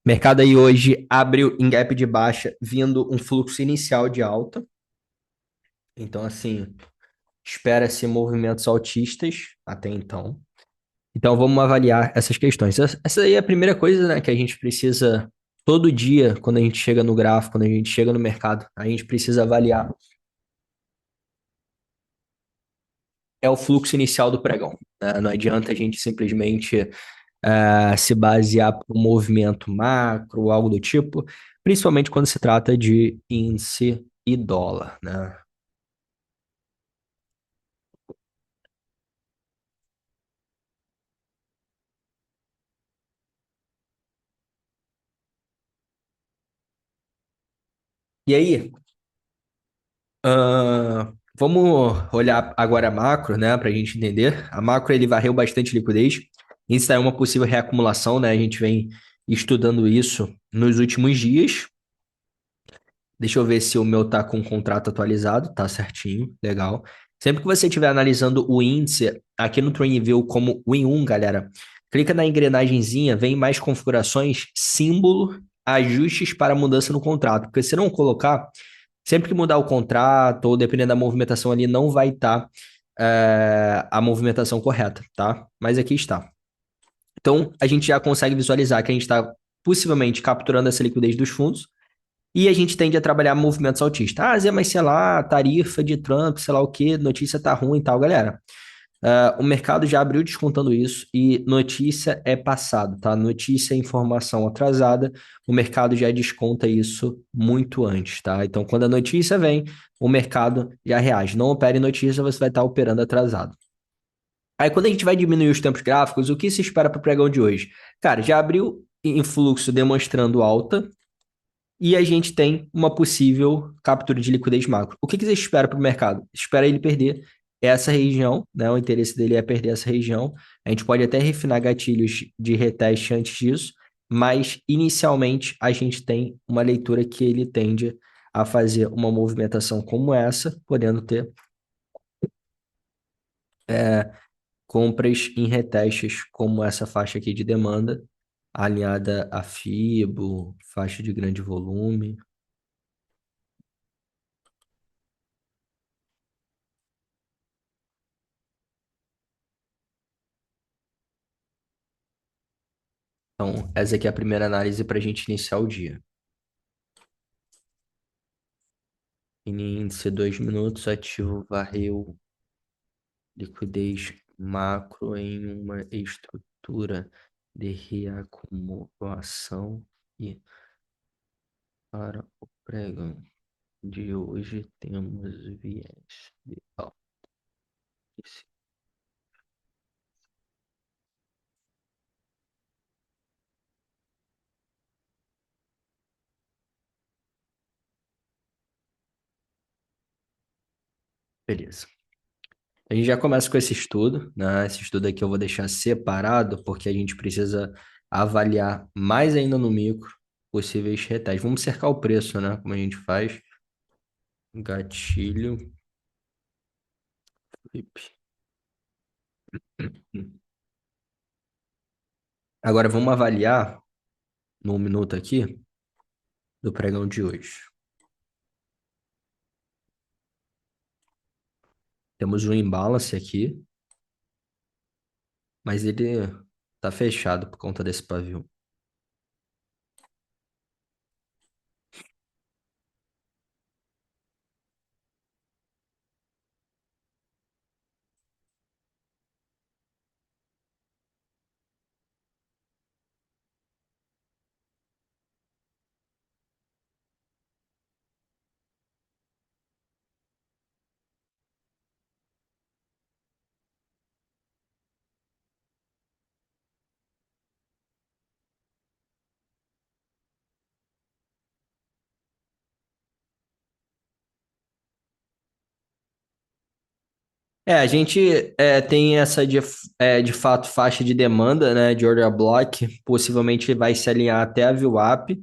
Mercado aí hoje abriu em gap de baixa, vindo um fluxo inicial de alta. Então, assim, espera-se movimentos altistas até então. Então, vamos avaliar essas questões. Essa aí é a primeira coisa, né, que a gente precisa todo dia, quando a gente chega no gráfico, quando a gente chega no mercado, a gente precisa avaliar é o fluxo inicial do pregão, né? Não adianta a gente simplesmente se basear por um movimento macro, algo do tipo, principalmente quando se trata de índice e dólar, né? E aí, vamos olhar agora a macro, né, para a gente entender. A macro ele varreu bastante liquidez. Isso é uma possível reacumulação, né? A gente vem estudando isso nos últimos dias. Deixa eu ver se o meu tá com o contrato atualizado, tá certinho, legal. Sempre que você estiver analisando o índice aqui no TradingView como Win1, galera, clica na engrenagenzinha, vem mais configurações, símbolo, ajustes para mudança no contrato. Porque se não colocar, sempre que mudar o contrato, ou dependendo da movimentação ali, não vai estar a movimentação correta, tá? Mas aqui está. Então, a gente já consegue visualizar que a gente está possivelmente capturando essa liquidez dos fundos e a gente tende a trabalhar movimentos autistas. Ah, Zé, mas sei lá, tarifa de Trump, sei lá o quê, notícia tá ruim e tal, galera. O mercado já abriu descontando isso e notícia é passado, tá? Notícia é informação atrasada, o mercado já desconta isso muito antes, tá? Então, quando a notícia vem, o mercado já reage. Não opere notícia, você vai estar operando atrasado. Aí, quando a gente vai diminuir os tempos gráficos, o que se espera para o pregão de hoje? Cara, já abriu em fluxo demonstrando alta, e a gente tem uma possível captura de liquidez macro. O que que você espera para o mercado? Espera ele perder essa região, né? O interesse dele é perder essa região. A gente pode até refinar gatilhos de reteste antes disso, mas inicialmente a gente tem uma leitura que ele tende a fazer uma movimentação como essa, podendo ter compras em retestes como essa faixa aqui de demanda, alinhada a FIBO, faixa de grande volume. Então, essa aqui é a primeira análise para a gente iniciar o dia. Mini índice 2 minutos, ativo varreu liquidez macro em uma estrutura de reacumulação e para o pregão de hoje temos viés de alta. Beleza. A gente já começa com esse estudo, né? Esse estudo aqui eu vou deixar separado porque a gente precisa avaliar mais ainda no micro possíveis retais. Vamos cercar o preço, né? Como a gente faz. Gatilho. Flip. Agora vamos avaliar no minuto aqui do pregão de hoje. Temos um imbalance aqui, mas ele tá fechado por conta desse pavio. A gente tem essa de fato faixa de demanda, né, de order block, possivelmente vai se alinhar até a VWAP.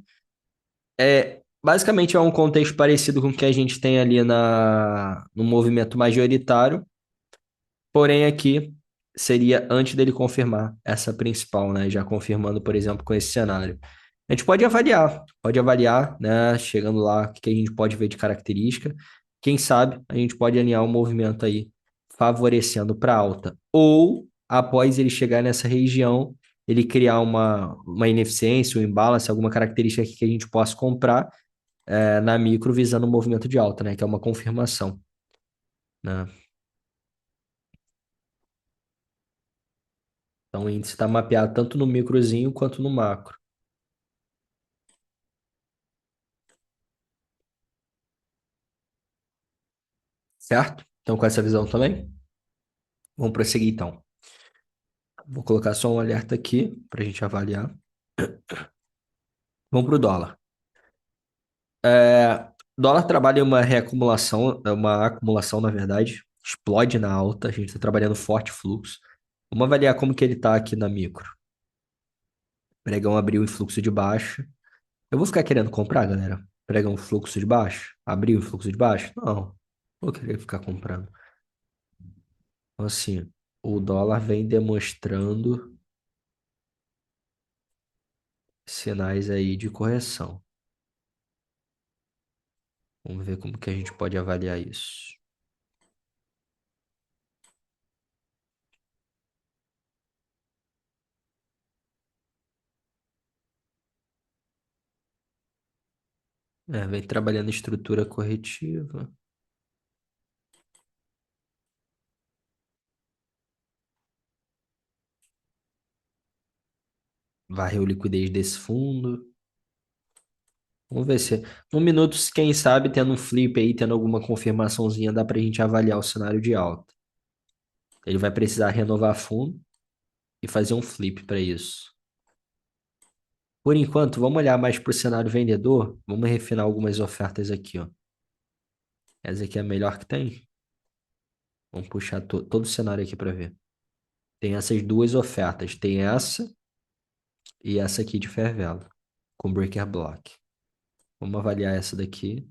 Basicamente é um contexto parecido com o que a gente tem ali no movimento majoritário, porém aqui seria antes dele confirmar essa principal, né, já confirmando, por exemplo, com esse cenário. A gente pode avaliar, né? Chegando lá, o que que a gente pode ver de característica. Quem sabe a gente pode alinhar um movimento aí favorecendo para alta. Ou, após ele chegar nessa região, ele criar uma ineficiência, um imbalance, alguma característica que a gente possa comprar na micro visando um movimento de alta, né? Que é uma confirmação, né? Então o índice está mapeado tanto no microzinho quanto no macro, certo? Então com essa visão também, vamos prosseguir então. Vou colocar só um alerta aqui para a gente avaliar. Vamos para o dólar. Dólar trabalha em uma reacumulação, uma acumulação, na verdade, explode na alta, a gente está trabalhando forte fluxo. Vamos avaliar como que ele está aqui na micro. Pregão abriu em fluxo de baixa. Eu vou ficar querendo comprar, galera? Pregão fluxo de baixo? Abriu em fluxo de baixo? Não, vou querer ficar comprando. Então, assim, o dólar vem demonstrando sinais aí de correção. Vamos ver como que a gente pode avaliar isso. Vem trabalhando estrutura corretiva. Varreu liquidez desse fundo. Vamos ver se um minuto, quem sabe, tendo um flip aí, tendo alguma confirmaçãozinha, dá pra gente avaliar o cenário de alta. Ele vai precisar renovar fundo e fazer um flip para isso. Por enquanto, vamos olhar mais para o cenário vendedor. Vamos refinar algumas ofertas aqui, ó. Essa aqui é a melhor que tem. Vamos puxar todo o cenário aqui para ver. Tem essas duas ofertas. Tem essa e essa aqui de fair value, com breaker block. Vamos avaliar essa daqui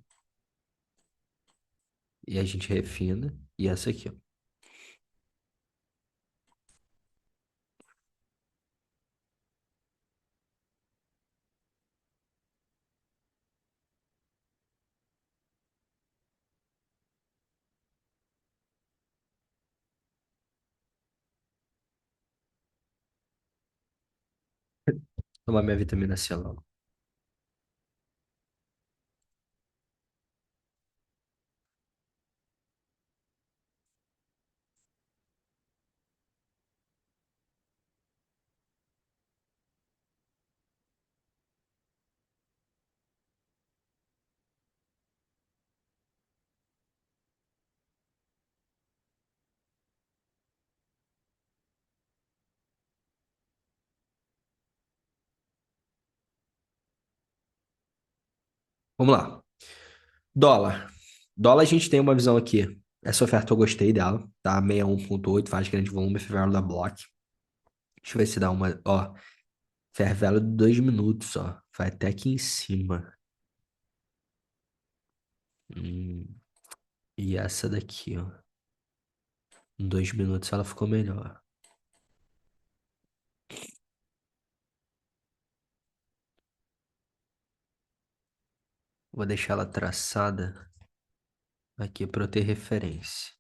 e a gente refina. E essa aqui, ó. Tomar minha vitamina C logo. Vamos lá. Dólar. Dólar a gente tem uma visão aqui. Essa oferta eu gostei dela, tá? 61,8 faz grande volume, fair value da block. Deixa eu ver se dá uma, ó, fair value de 2 minutos, ó. Vai até aqui em cima. Hum, e essa daqui, ó. Em 2 minutos ela ficou melhor. Vou deixar ela traçada aqui para eu ter referência.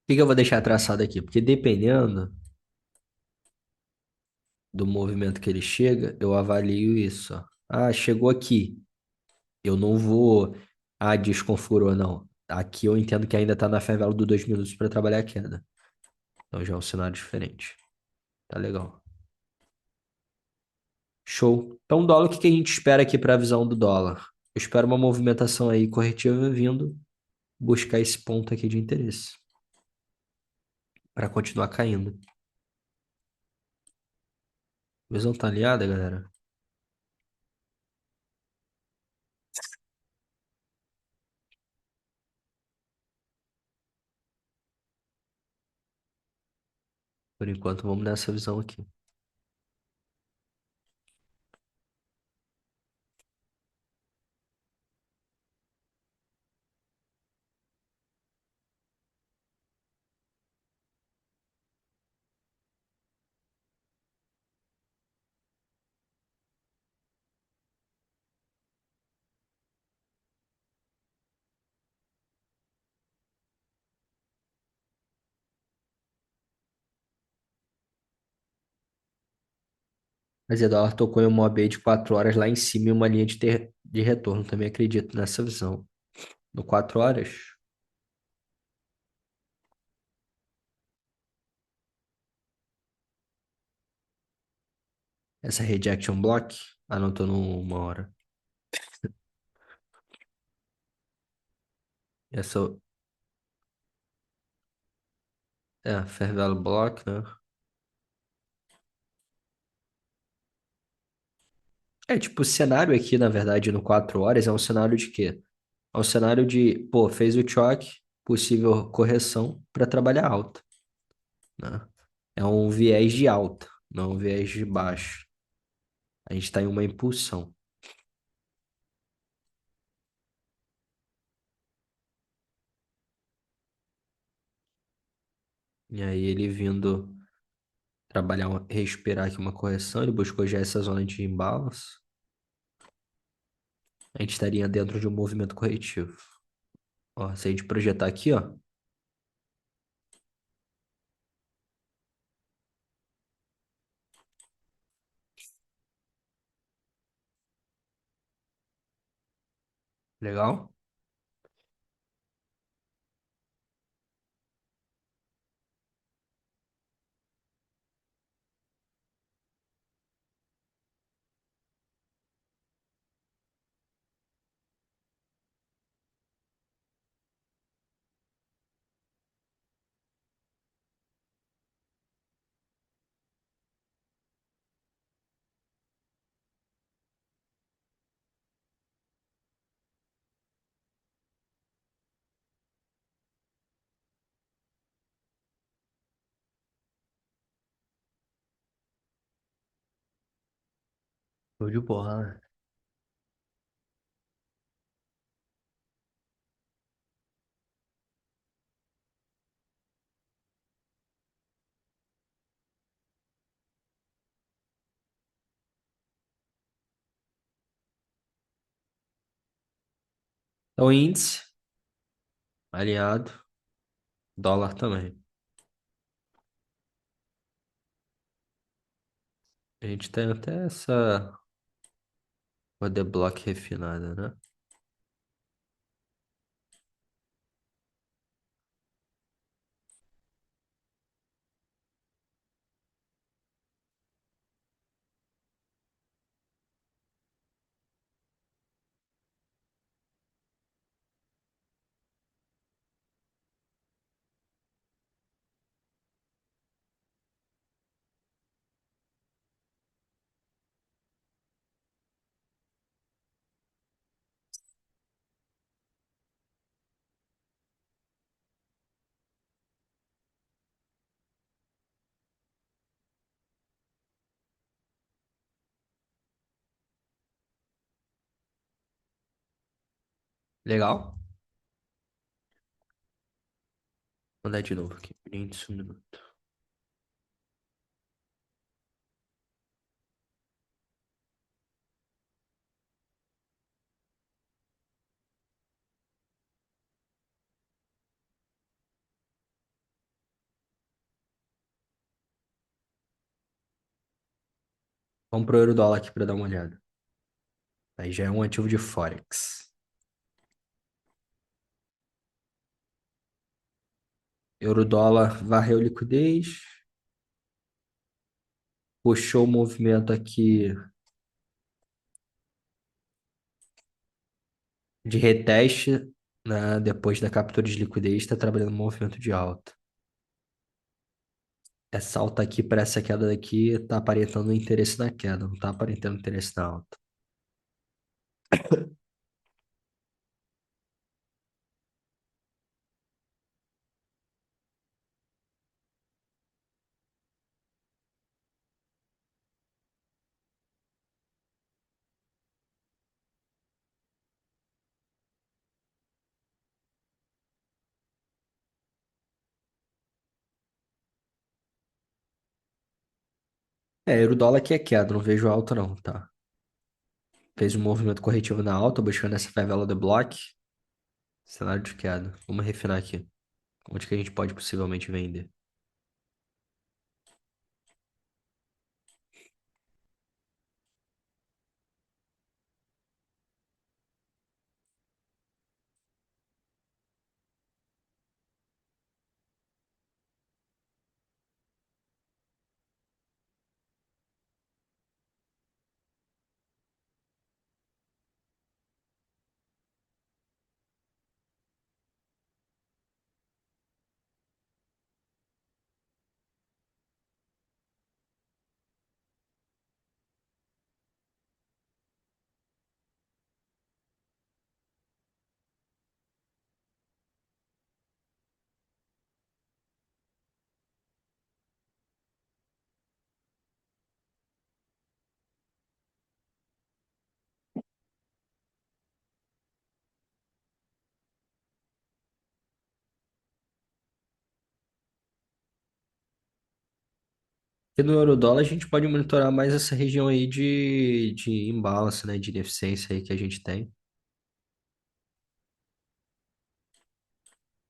Por que que eu vou deixar traçada aqui? Porque dependendo do movimento que ele chega, eu avalio isso, ó. Ah, chegou aqui. Eu não vou. Ah, desconfigurou, não. Aqui eu entendo que ainda tá na fair value do 2 minutos para trabalhar a queda. Então já é um cenário diferente. Tá legal. Show. Então, dólar, o que que a gente espera aqui para a visão do dólar? Eu espero uma movimentação aí corretiva vindo buscar esse ponto aqui de interesse para continuar caindo. Visão tá alinhada, galera? Por enquanto, vamos nessa visão aqui. Mas o dólar tocou em um mob aí de 4 horas lá em cima e uma linha de retorno. Também acredito nessa visão. No 4 horas, essa rejection block, anotou numa hora. Essa fair value block, né? Tipo, o cenário aqui, na verdade, no 4 horas é um cenário de quê? É um cenário de, pô, fez o choque, possível correção para trabalhar alta, né? É um viés de alta, não um viés de baixo. A gente está em uma impulsão. E aí ele vindo trabalhar, respirar aqui uma correção, ele buscou já essa zona de imbalance. A gente estaria dentro de um movimento corretivo. Ó, se a gente projetar aqui, ó, legal? Show de bola. Então, índice alinhado, dólar também. A gente tem até essa order block refinada, né? Legal? Vou mandar de novo aqui. Índice, um minuto. Vamos pro euro dólar aqui para dar uma olhada. Aí já é um ativo de Forex. Euro dólar varreu liquidez, puxou o movimento aqui de reteste, né? Depois da captura de liquidez, está trabalhando no movimento de alta. Essa alta aqui para essa queda daqui está aparentando interesse na queda, não está aparentando interesse na alta. Euro dólar aqui é queda, não vejo alta não, tá? Fez um movimento corretivo na alta, buscando essa favela do block. Cenário de queda. Vamos refinar aqui. Onde que a gente pode possivelmente vender? E no Eurodólar a gente pode monitorar mais essa região aí de imbalance, né? De ineficiência aí que a gente tem.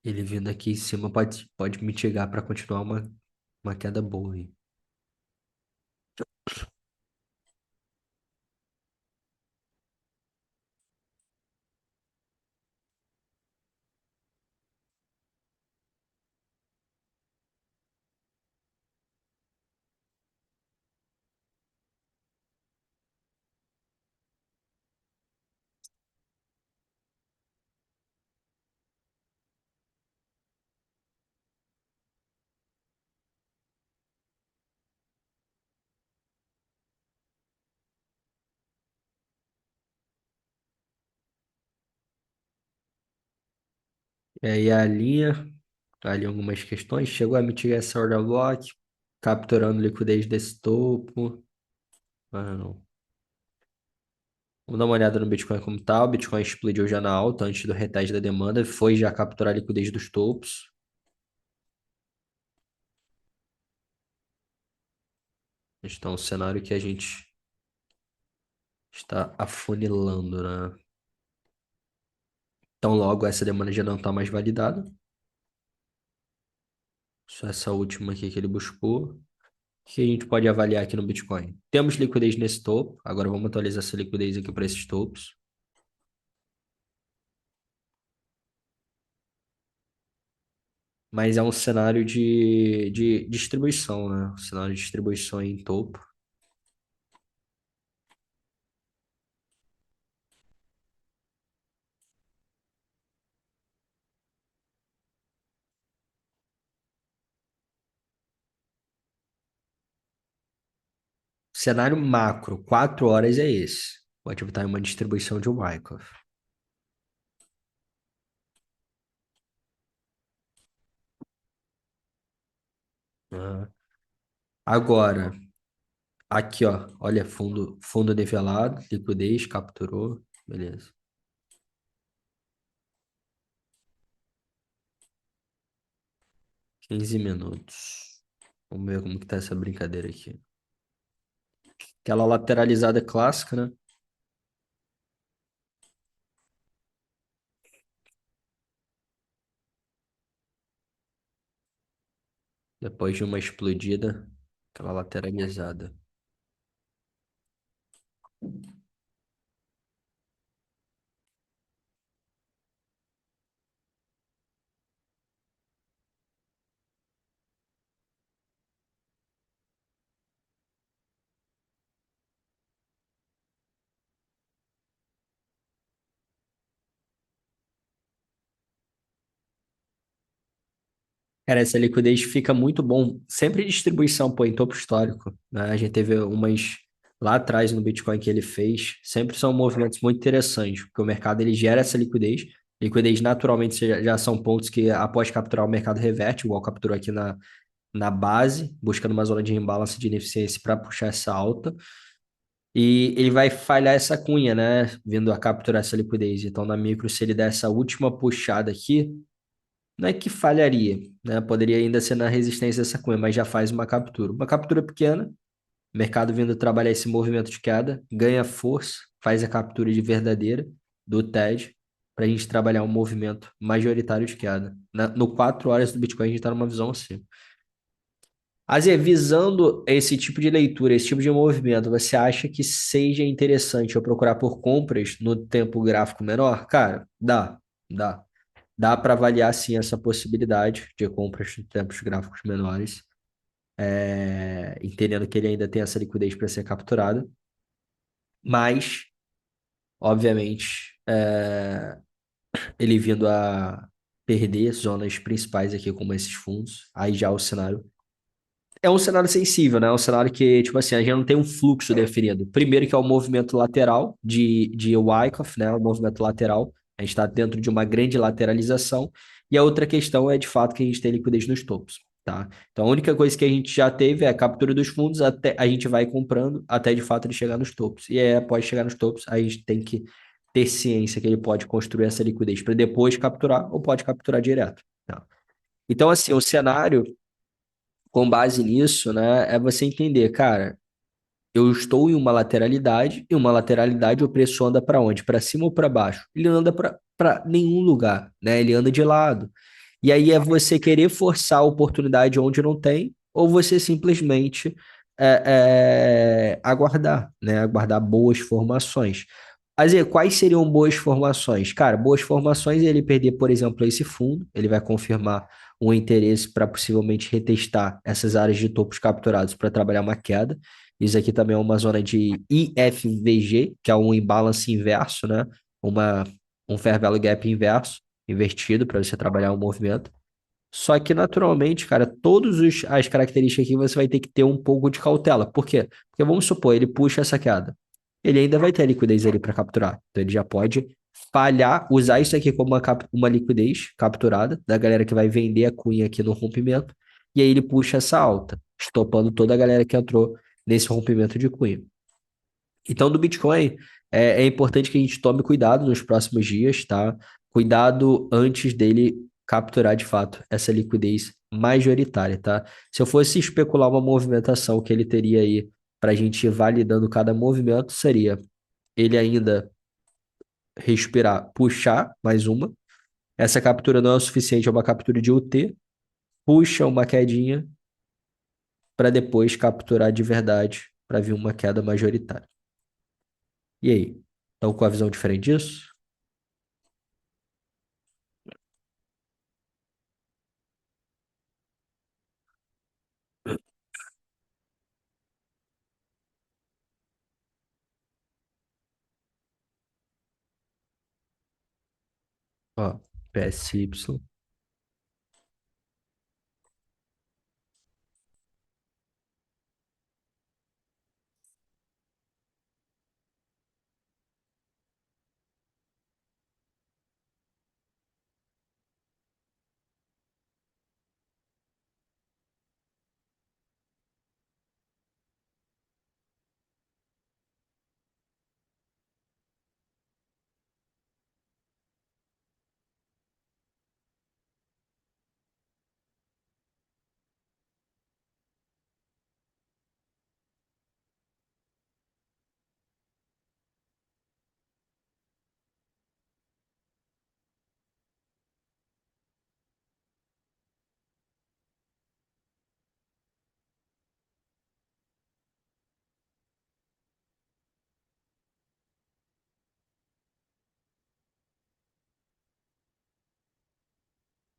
Ele vindo aqui em cima pode mitigar para continuar uma queda boa aí. E aí a linha, ali algumas questões, chegou a mitigar essa order block, capturando liquidez desse topo. Ah, não. Vamos dar uma olhada no Bitcoin como tal. O Bitcoin explodiu já na alta antes do reteste da demanda, foi já capturar a liquidez dos topos. Então, um cenário que a gente está afunilando, né? Então, logo essa demanda já não está mais validada. Só essa última aqui que ele buscou. O que a gente pode avaliar aqui no Bitcoin? Temos liquidez nesse topo. Agora vamos atualizar essa liquidez aqui para esses topos. Mas é um cenário de distribuição, né? Um cenário de distribuição em topo. Cenário macro, 4 horas é esse. O ativo está em uma distribuição de Wyckoff. Ah. Agora, aqui, ó, olha, fundo nivelado, liquidez, capturou, beleza. 15 minutos. Vamos ver como que tá essa brincadeira aqui. Aquela lateralizada clássica, né? Depois de uma explodida, aquela lateralizada. Cara, essa liquidez fica muito bom. Sempre distribuição, pô, em topo histórico, né? A gente teve umas lá atrás no Bitcoin que ele fez. Sempre são movimentos muito interessantes, porque o mercado ele gera essa liquidez. Liquidez naturalmente já são pontos que após capturar o mercado reverte, igual capturou aqui na base, buscando uma zona de imbalance de ineficiência para puxar essa alta. E ele vai falhar essa cunha, né? Vindo a capturar essa liquidez. Então, na micro, se ele der essa última puxada aqui, não é que falharia, né? Poderia ainda ser na resistência dessa cunha, mas já faz uma captura. Uma captura pequena, mercado vindo trabalhar esse movimento de queda, ganha força, faz a captura de verdadeira do TED, para a gente trabalhar um movimento majoritário de queda. No 4 horas do Bitcoin, a gente está numa visão assim. Azer, visando esse tipo de leitura, esse tipo de movimento, você acha que seja interessante eu procurar por compras no tempo gráfico menor? Cara, dá. Dá para avaliar sim essa possibilidade de compras em tempos gráficos menores, entendendo que ele ainda tem essa liquidez para ser capturada, mas, obviamente, ele vindo a perder zonas principais aqui, como esses fundos, aí já o cenário. É um cenário sensível, né? É um cenário que, tipo assim, a gente não tem um fluxo definido. Primeiro que é o movimento lateral de Wyckoff, né? O movimento lateral. A gente está dentro de uma grande lateralização. E a outra questão é, de fato, que a gente tem liquidez nos topos, tá? Então, a única coisa que a gente já teve é a captura dos fundos, até a gente vai comprando até, de fato, ele chegar nos topos. E aí, após chegar nos topos, a gente tem que ter ciência que ele pode construir essa liquidez para depois capturar ou pode capturar direto, tá? Então, assim, o cenário Com base nisso, né, é você entender, cara, eu estou em uma lateralidade, e uma lateralidade o preço anda para onde? Para cima ou para baixo? Ele anda para nenhum lugar, né? Ele anda de lado. E aí é você querer forçar a oportunidade onde não tem, ou você simplesmente aguardar, né? Aguardar boas formações. Azer, quais seriam boas formações? Cara, boas formações é ele perder, por exemplo, esse fundo, ele vai confirmar um interesse para possivelmente retestar essas áreas de topos capturados para trabalhar uma queda. Isso aqui também é uma zona de IFVG, que é um imbalance inverso, né? Uma, um Fair Value Gap inverso, invertido, para você trabalhar o movimento. Só que, naturalmente, cara, todas as características aqui você vai ter que ter um pouco de cautela. Por quê? Porque vamos supor, ele puxa essa queda. Ele ainda vai ter a liquidez ali para capturar. Então ele já pode falhar, usar isso aqui como uma liquidez capturada da galera que vai vender a cunha aqui no rompimento. E aí ele puxa essa alta, estopando toda a galera que entrou nesse rompimento de cunha. Então, do Bitcoin, é importante que a gente tome cuidado nos próximos dias, tá? Cuidado antes dele capturar de fato essa liquidez majoritária, tá? Se eu fosse especular uma movimentação que ele teria aí para a gente ir validando cada movimento, seria ele ainda respirar, puxar mais uma. Essa captura não é o suficiente, é uma captura de UT, puxa uma quedinha para depois capturar de verdade para vir uma queda majoritária. E aí? Estão com a visão diferente disso? Ó, PSY.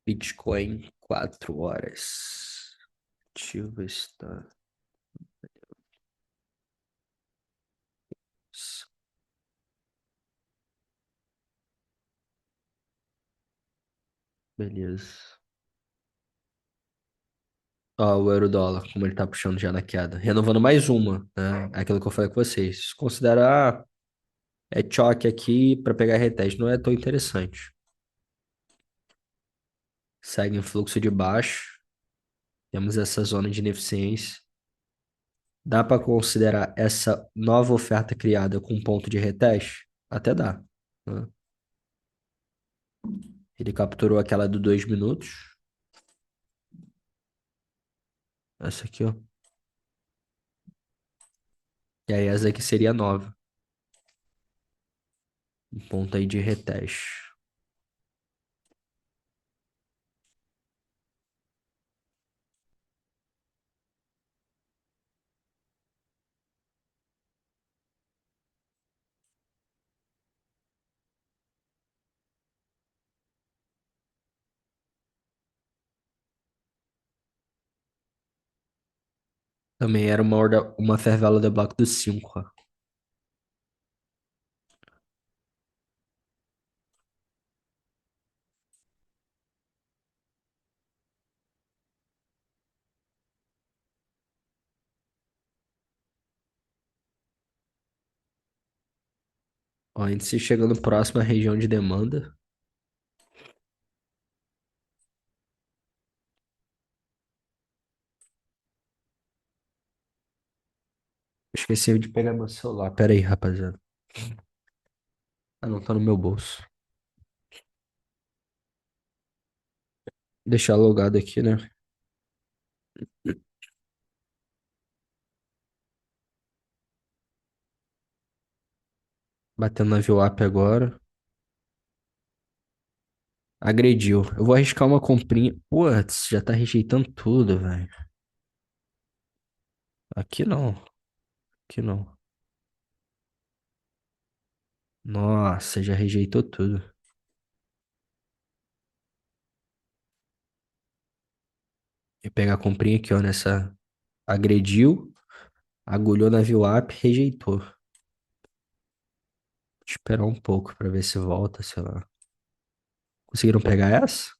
Bitcoin, 4 horas. Ativo está. Beleza. Ó, o euro-dólar, como ele tá puxando já na queda. Renovando mais uma, né? É aquilo que eu falei com vocês. Considerar choque aqui para pegar reteste não é tão interessante. Segue em fluxo de baixo. Temos essa zona de ineficiência. Dá para considerar essa nova oferta criada com ponto de reteste? Até dá, né? Ele capturou aquela do 2 minutos. Essa aqui, ó. E aí essa aqui seria nova. Um ponto aí de reteste. Também era uma fair value de bloco do 5, ó. Ó, índice chegando próximo à região de demanda. Esqueci de pegar meu celular. Pera aí, rapaziada. Ah, não, tá no meu bolso. Deixar logado aqui, né? Batendo na VWAP agora. Agrediu. Eu vou arriscar uma comprinha. Putz, já tá rejeitando tudo, velho. Aqui não. Aqui não. Nossa, já rejeitou tudo. Vou pegar a comprinha aqui, ó, nessa. Agrediu, agulhou na VWAP, rejeitou. Esperar um pouco pra ver se volta, sei lá. Conseguiram pegar essa?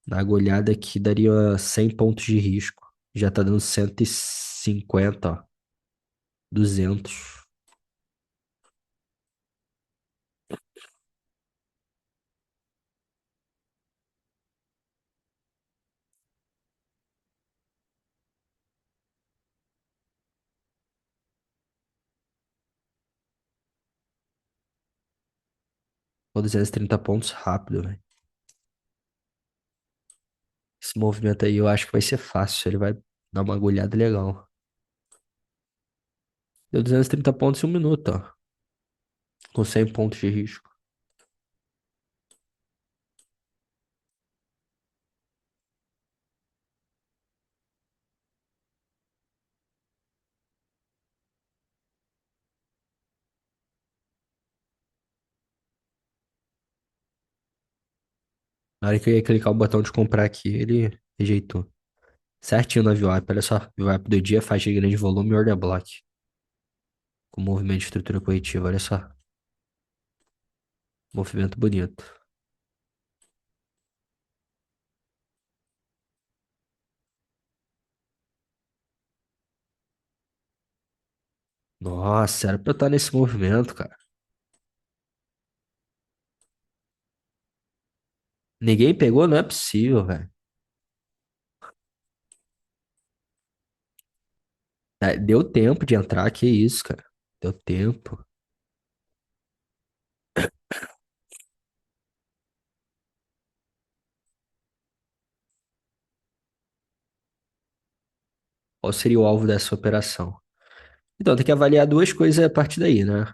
Na agulhada aqui daria 100 pontos de risco. Já tá dando 150, ó. 200. Pô, 230 pontos rápido, velho. Esse movimento aí eu acho que vai ser fácil. Ele vai dar uma agulhada legal. Deu 230 pontos em um minuto, ó. Com 100 pontos de risco. Na hora que eu ia clicar o botão de comprar aqui, ele rejeitou. Certinho na VWAP, olha só. VWAP do dia, faixa de grande volume e order block. Com movimento de estrutura corretiva, olha só. Movimento bonito. Nossa, era pra eu estar nesse movimento, cara. Ninguém pegou? Não é possível, velho. Deu tempo de entrar, que isso, cara. Deu tempo. Qual seria o alvo dessa operação? Então, tem que avaliar duas coisas a partir daí, né?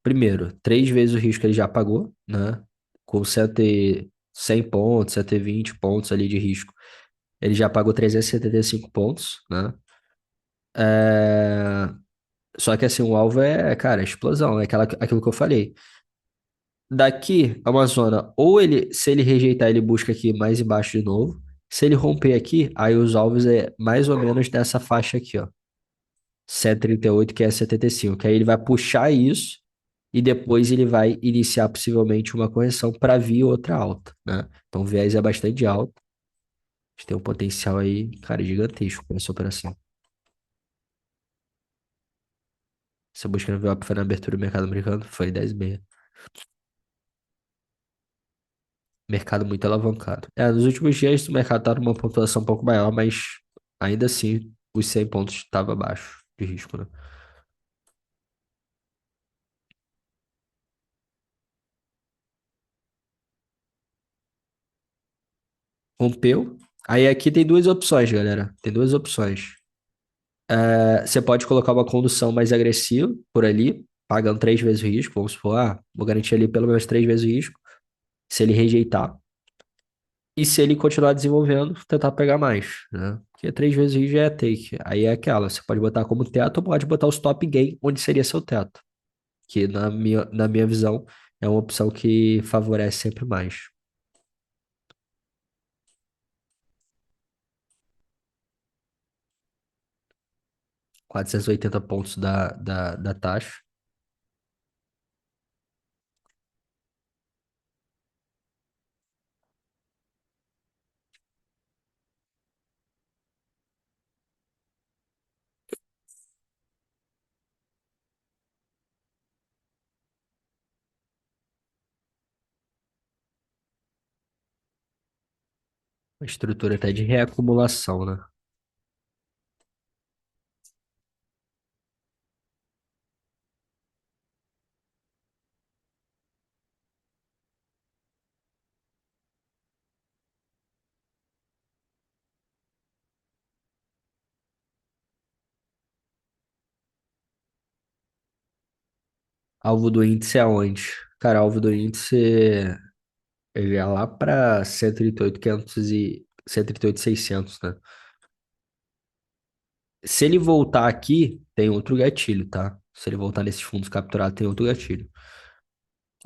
Primeiro, 3 vezes o risco ele já pagou, né? Com 100 pontos, 120 pontos ali de risco. Ele já pagou 375 pontos, né? É, Só que assim, o alvo é, cara, explosão, é aquilo que eu falei. Daqui a uma zona, ou ele, se ele rejeitar, ele busca aqui mais embaixo de novo. Se ele romper aqui, aí os alvos é mais ou menos nessa faixa aqui, ó. 138, que é 75. Que aí ele vai puxar isso e depois ele vai iniciar possivelmente uma correção para vir outra alta, né? Então o viés é bastante alto. A gente tem um potencial aí, cara, gigantesco para essa operação. Essa busca no VWAP foi na abertura do mercado americano, foi 10,6. Mercado muito alavancado. Nos últimos dias o mercado tá numa pontuação um pouco maior, mas ainda assim os 100 pontos estava abaixo de risco, né? Rompeu. Aí aqui tem duas opções, galera. Tem duas opções. Você pode colocar uma condução mais agressiva por ali, pagando 3 vezes o risco. Vamos supor, vou garantir ali pelo menos 3 vezes o risco. Se ele rejeitar. E se ele continuar desenvolvendo, tentar pegar mais, né? Porque 3 vezes o risco já é take. Aí é aquela, você pode botar como teto ou pode botar o stop gain, onde seria seu teto. Que na minha visão é uma opção que favorece sempre mais. 480 pontos da taxa. Uma estrutura até de reacumulação, né? Alvo do índice é onde? Cara, alvo do índice, ele é lá para 138, 500 e 138, 600, né? Se ele voltar aqui, tem outro gatilho, tá? Se ele voltar nesses fundos capturados, tem outro gatilho.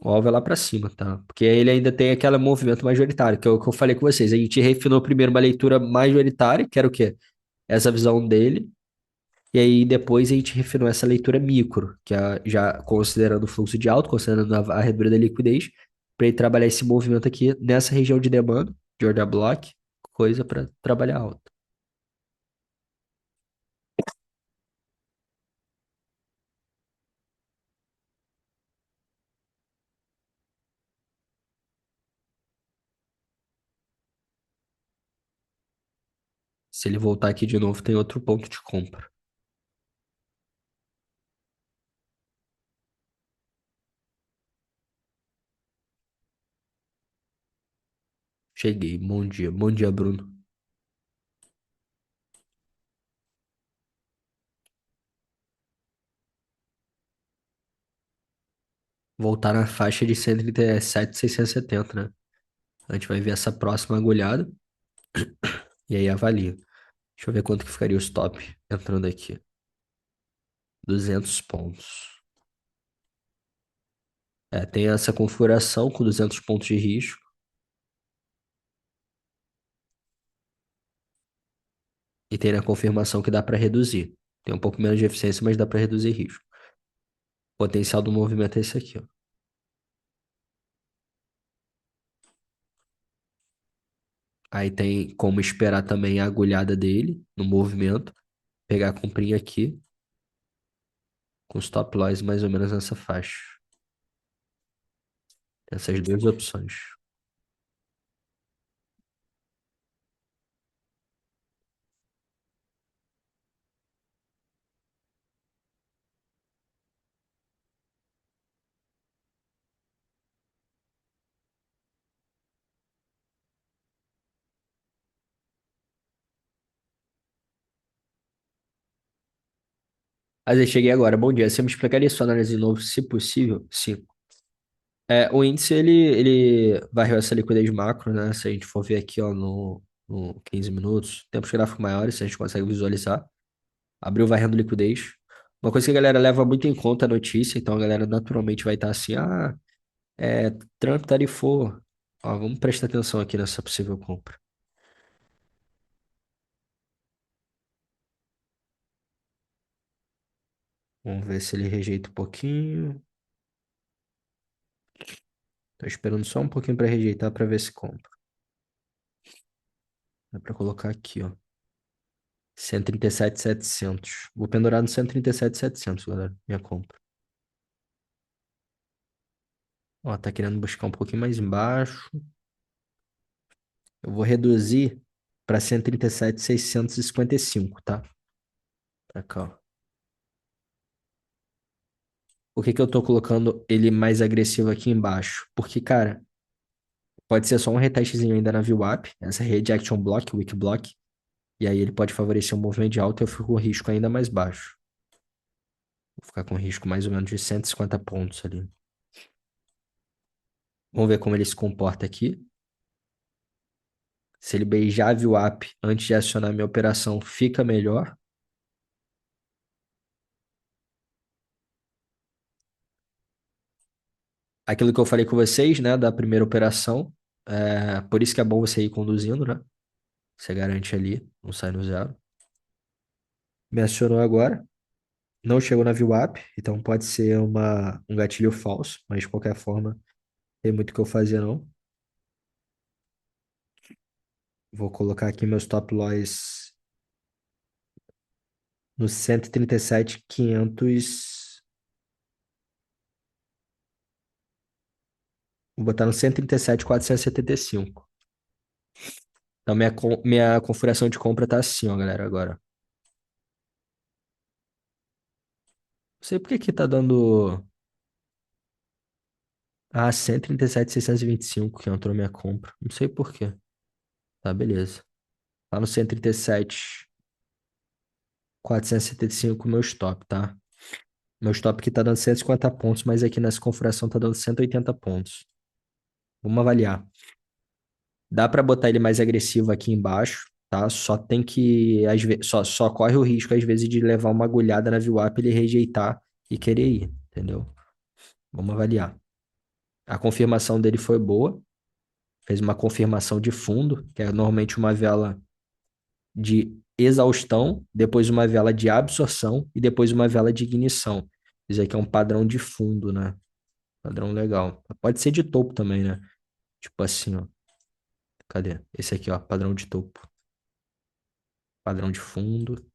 O alvo é lá pra cima, tá? Porque ele ainda tem aquele movimento majoritário, que é o que eu falei com vocês. A gente refinou primeiro uma leitura majoritária, que era o quê? Essa visão dele. E aí depois a gente refinou essa leitura micro, que é já considerando o fluxo de alta, considerando a varredura da liquidez, para ele trabalhar esse movimento aqui nessa região de demanda, de order block, coisa para trabalhar alta. Se ele voltar aqui de novo, tem outro ponto de compra. Cheguei. Bom dia. Bom dia, Bruno. Voltar na faixa de 137,670, né? A gente vai ver essa próxima agulhada e aí avalia. Deixa eu ver quanto que ficaria o stop entrando aqui. 200 pontos. É, tem essa configuração com 200 pontos de risco e tem a confirmação que dá para reduzir. Tem um pouco menos de eficiência, mas dá para reduzir risco. O potencial do movimento é esse aqui, ó. Aí tem como esperar também a agulhada dele no movimento, pegar a comprinha aqui com stop loss mais ou menos nessa faixa. Essas duas opções. Mas eu cheguei agora. Bom dia. Você me explicaria sua análise de novo, se possível? Sim. É, o índice, ele varreu essa liquidez macro, né? Se a gente for ver aqui, ó, no 15 minutos, tempos gráficos maiores, a gente consegue visualizar. Abriu varrendo liquidez. Uma coisa que a galera leva muito em conta é a notícia, então a galera naturalmente vai estar assim, Trump tarifou. Ó, vamos prestar atenção aqui nessa possível compra. Vamos ver se ele rejeita um pouquinho. Tô esperando só um pouquinho para rejeitar para ver se compra. Dá para colocar aqui, ó. 137,700. Vou pendurar no 137,700, galera. Minha compra. Ó, tá querendo buscar um pouquinho mais embaixo. Eu vou reduzir para 137,655, tá? Pra cá, ó. Por que que eu tô colocando ele mais agressivo aqui embaixo? Porque, cara, pode ser só um retestezinho ainda na VWAP, essa rejection block, weak block, e aí ele pode favorecer um movimento de alta e eu fico com o risco ainda mais baixo. Vou ficar com risco mais ou menos de 150 pontos ali. Vamos ver como ele se comporta aqui. Se ele beijar a VWAP antes de acionar minha operação, fica melhor. Aquilo que eu falei com vocês, né, da primeira operação, por isso que é bom você ir conduzindo, né? Você garante ali, não sai no zero. Me acionou agora, não chegou na VWAP, então pode ser um gatilho falso, mas de qualquer forma, tem muito o que eu fazer não. Vou colocar aqui meu stop loss no 137,500. Vou botar no 137,475. Então, minha configuração de compra tá assim, ó, galera, agora. Não sei por que que tá dando. Ah, 137,625 que entrou minha compra. Não sei por quê. Tá, beleza. Tá no 137,475 meu stop, tá? Meu stop aqui tá dando 150 pontos, mas aqui nessa configuração tá dando 180 pontos. Vamos avaliar. Dá para botar ele mais agressivo aqui embaixo, tá? Só tem que, às vezes, só corre o risco, às vezes, de levar uma agulhada na VWAP e ele rejeitar e querer ir, entendeu? Vamos avaliar. A confirmação dele foi boa, fez uma confirmação de fundo, que é normalmente uma vela de exaustão, depois uma vela de absorção e depois uma vela de ignição. Isso aqui é um padrão de fundo, né? Padrão legal. Pode ser de topo também, né? Tipo assim, ó. Cadê? Esse aqui, ó, padrão de topo. Padrão de fundo.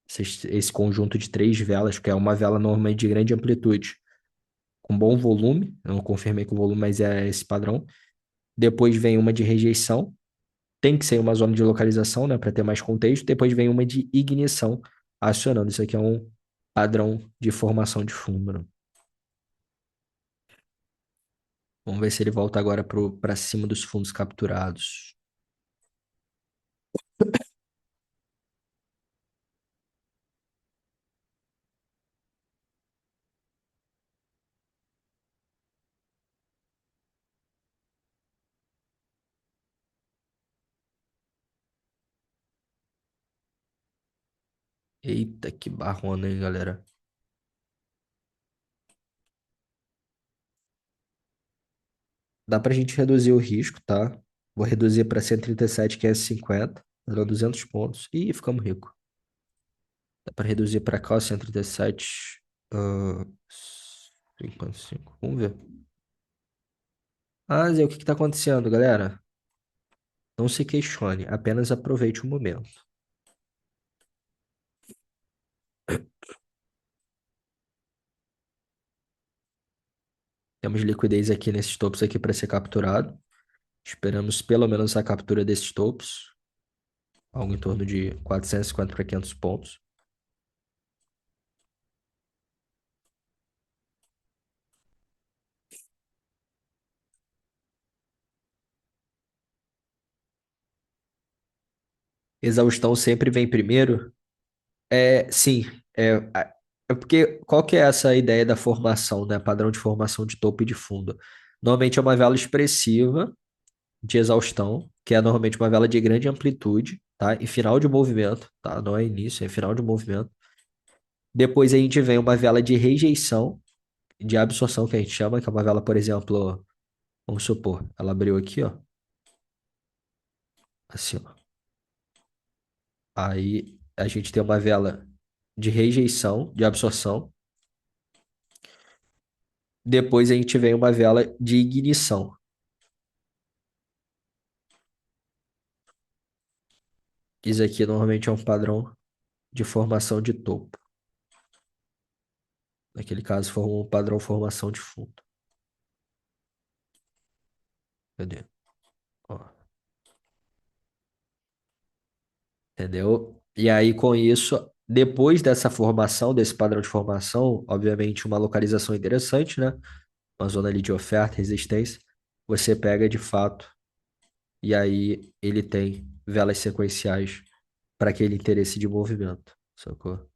Esse conjunto de três velas, que é uma vela normalmente de grande amplitude, com bom volume. Eu não confirmei com o volume, mas é esse padrão. Depois vem uma de rejeição. Tem que ser uma zona de localização, né, para ter mais contexto. Depois vem uma de ignição acionando. Isso aqui é um padrão de formação de fundo, né? Vamos ver se ele volta agora para cima dos fundos capturados. Eita, que barrona, hein, galera? Dá pra gente reduzir o risco, tá? Vou reduzir para 137.550, dá 200 pontos. E ficamos ricos. Dá pra reduzir pra cá, 137, 55. Vamos ver. Ah, Zé, o que que tá acontecendo, galera? Não se questione, apenas aproveite o momento. Temos liquidez aqui nesses topos aqui para ser capturado. Esperamos pelo menos a captura desses topos, algo em torno de 450 para 500 pontos. Exaustão sempre vem primeiro. Sim, é porque qual que é essa ideia da formação, né? Padrão de formação de topo e de fundo. Normalmente é uma vela expressiva de exaustão, que é normalmente uma vela de grande amplitude, tá? E final de movimento, tá? Não é início, é final de movimento. Depois a gente vem uma vela de rejeição, de absorção, que a gente chama, que é uma vela, por exemplo, vamos supor, ela abriu aqui, ó, assim, ó. Aí a gente tem uma vela de rejeição, de absorção. Depois a gente vem uma vela de ignição. Isso aqui normalmente é um padrão de formação de topo. Naquele caso, for um padrão formação de fundo. Cadê? Ó, entendeu? E aí, com isso, depois dessa formação, desse padrão de formação, obviamente, uma localização interessante, né? Uma zona ali de oferta, resistência. Você pega de fato, e aí ele tem velas sequenciais para aquele interesse de movimento, sacou?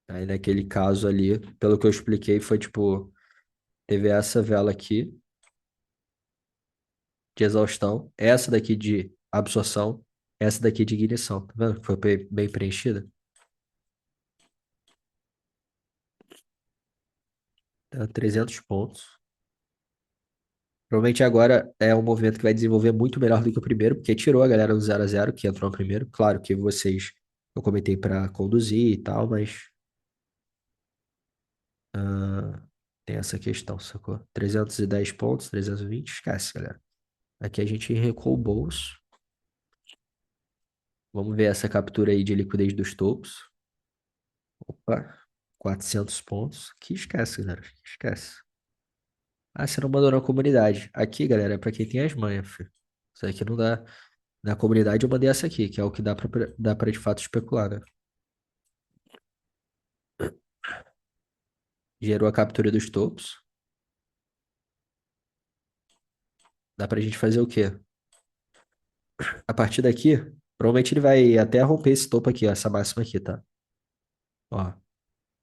Aí naquele caso ali, pelo que eu expliquei, foi tipo, teve essa vela aqui de exaustão, essa daqui de absorção, essa daqui de ignição. Tá vendo? Foi bem preenchida. Tá 300 pontos. Provavelmente agora é um movimento que vai desenvolver muito melhor do que o primeiro, porque tirou a galera do 0 a 0 que entrou no primeiro. Claro que vocês, eu comentei para conduzir e tal, mas ah, tem essa questão, sacou? 310 pontos, 320, esquece, galera. Aqui a gente recuou o bolso. Vamos ver essa captura aí de liquidez dos topos. Opa, 400 pontos. Que esquece, galera. Que esquece. Ah, você não mandou na comunidade. Aqui, galera, é pra quem tem as manhas, filho. Isso aqui não dá. Na comunidade eu mandei essa aqui, que é o que dá pra de fato especular, né? Gerou a captura dos topos. Dá pra gente fazer o quê? A partir daqui, Provavelmente ele vai até romper esse topo aqui, ó, essa máxima aqui, tá? Ó,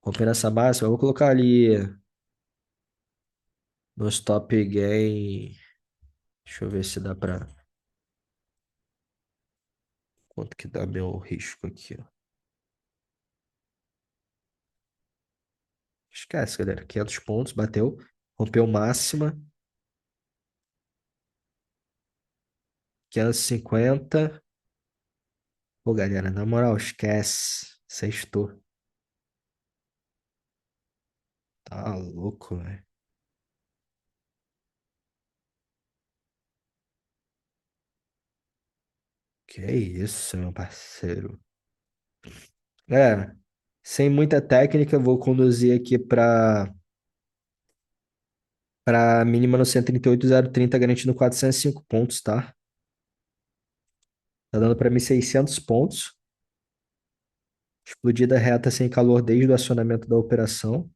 rompendo essa máxima, eu vou colocar ali no stop gain. Deixa eu ver se dá pra. Quanto que dá meu risco aqui, ó. Esquece, galera. 500 pontos, bateu. Rompeu máxima. 550. Pô, galera, na moral, esquece. Sextou. Tá louco, velho. Que isso, meu parceiro. Galera, sem muita técnica, eu vou conduzir aqui pra mínima no 138,030, garantindo 405 pontos, tá? Tá dando pra mim 600 pontos. Explodida reta sem calor desde o acionamento da operação.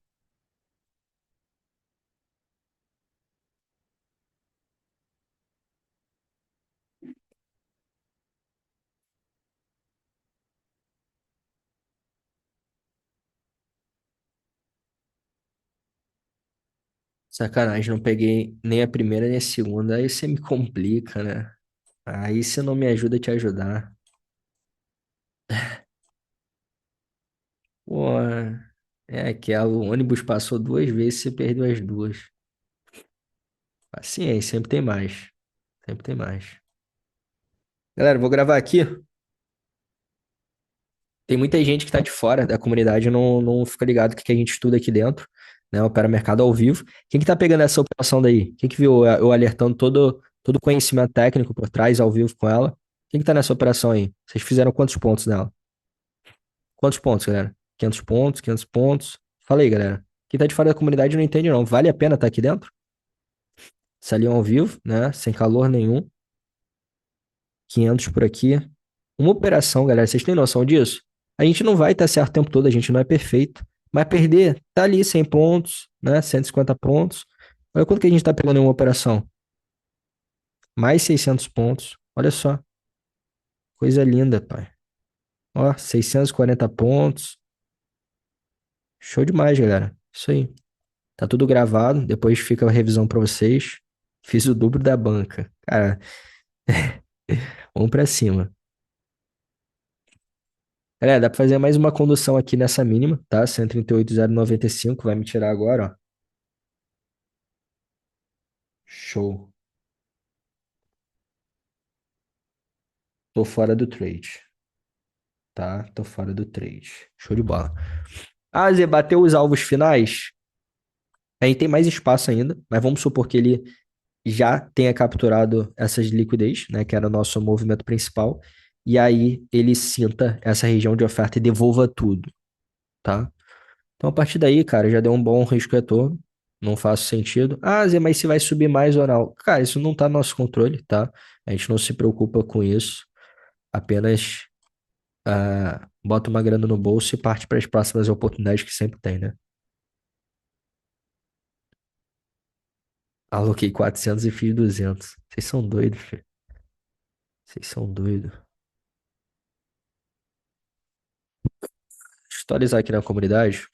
Sacanagem, não peguei nem a primeira nem a segunda. Aí você me complica, né? Aí você não me ajuda a te ajudar. Pô, é que o ônibus passou duas vezes, você perdeu as duas. Paciência, sempre tem mais. Sempre tem mais. Galera, vou gravar aqui. Tem muita gente que tá de fora da comunidade e não fica ligado o que a gente estuda aqui dentro, né? Opera mercado ao vivo. Quem que tá pegando essa operação daí? Quem que viu eu alertando todo o conhecimento técnico por trás, ao vivo com ela? Quem que tá nessa operação aí? Vocês fizeram quantos pontos nela? Quantos pontos, galera? 500 pontos, 500 pontos. Fala aí, galera. Quem tá de fora da comunidade não entende, não. Vale a pena estar aqui dentro? Salinho ao vivo, né? Sem calor nenhum. 500 por aqui. Uma operação, galera, vocês têm noção disso? A gente não vai estar certo o tempo todo, a gente não é perfeito. Mas perder, tá ali 100 pontos, né? 150 pontos. Olha quanto que a gente tá pegando em uma operação. Mais 600 pontos. Olha só. Coisa linda, pai. Ó, 640 pontos. Show demais, galera. Isso aí. Tá tudo gravado. Depois fica a revisão pra vocês. Fiz o dobro da banca. Cara, vamos pra cima. Galera, dá pra fazer mais uma condução aqui nessa mínima, tá? 138,095. Vai me tirar agora, ó. Show. Tô fora do trade, tá? Tô fora do trade. Show de bola. Ah, Zé, bateu os alvos finais. Aí tem mais espaço ainda, mas vamos supor que ele já tenha capturado essas liquidez, né? Que era o nosso movimento principal. E aí ele sinta essa região de oferta e devolva tudo, tá? Então a partir daí, cara, já deu um bom risco-retorno. Não faz sentido. Ah, Zé, mas se vai subir mais ou não? Cara, isso não tá no nosso controle, tá? A gente não se preocupa com isso. Apenas bota uma grana no bolso e parte para as próximas oportunidades que sempre tem, né? Aloquei 400 e fiz 200. Vocês são doidos, filho. Vocês são doidos. Deixa eu atualizar aqui na comunidade.